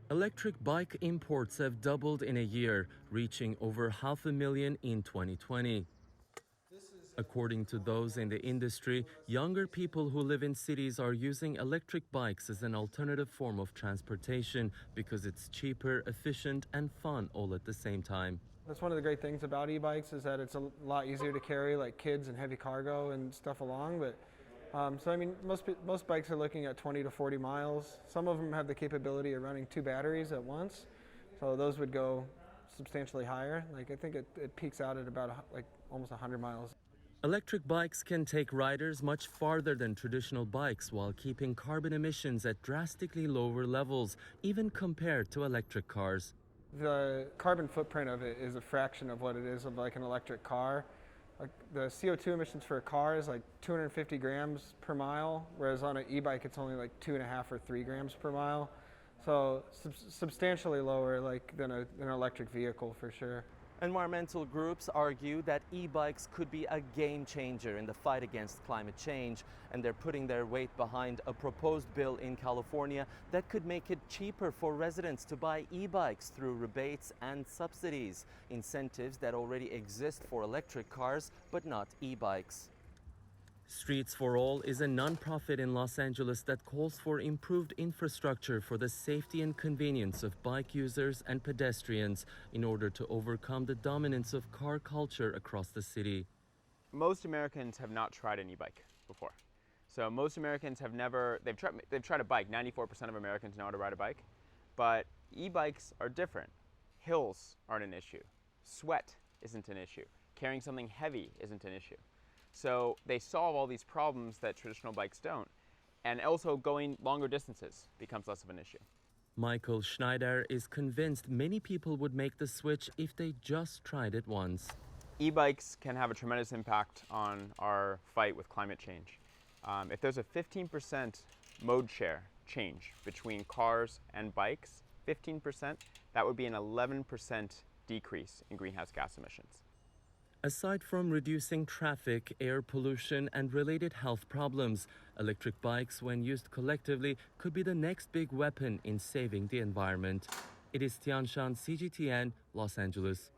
Electric bike imports have doubled in a year, reaching over 500,000 in 2020. According to those in the industry, younger people who live in cities are using electric bikes as an alternative form of transportation because it's cheaper, efficient, and fun all at the same time. That's one of the great things about e-bikes is that it's a lot easier to carry like kids and heavy cargo and stuff along. But so I mean, most bikes are looking at 20 to 40 miles. Some of them have the capability of running 2 batteries at once, so those would go substantially higher. Like I think it peaks out at about like almost 100 miles. Electric bikes can take riders much farther than traditional bikes while keeping carbon emissions at drastically lower levels, even compared to electric cars. The carbon footprint of it is a fraction of what it is of like an electric car. Like the CO2 emissions for a car is like 250 grams per mile, whereas on an e-bike it's only like 2.5 or 3 grams per mile. So substantially lower like than an electric vehicle for sure. Environmental groups argue that e-bikes could be a game changer in the fight against climate change, and they're putting their weight behind a proposed bill in California that could make it cheaper for residents to buy e-bikes through rebates and subsidies, incentives that already exist for electric cars but not e-bikes. Streets for All is a nonprofit in Los Angeles that calls for improved infrastructure for the safety and convenience of bike users and pedestrians in order to overcome the dominance of car culture across the city. Most Americans have not tried an e-bike before. So most Americans have never, they've tried a bike. 94% of Americans know how to ride a bike. But e-bikes are different. Hills aren't an issue. Sweat isn't an issue. Carrying something heavy isn't an issue. So they solve all these problems that traditional bikes don't. And also going longer distances becomes less of an issue. Michael Schneider is convinced many people would make the switch if they just tried it once. E-bikes can have a tremendous impact on our fight with climate change. If there's a 15% mode share change between cars and bikes, 15%, that would be an 11% decrease in greenhouse gas emissions. Aside from reducing traffic, air pollution, and related health problems, electric bikes, when used collectively, could be the next big weapon in saving the environment. It is Tianshan, CGTN, Los Angeles.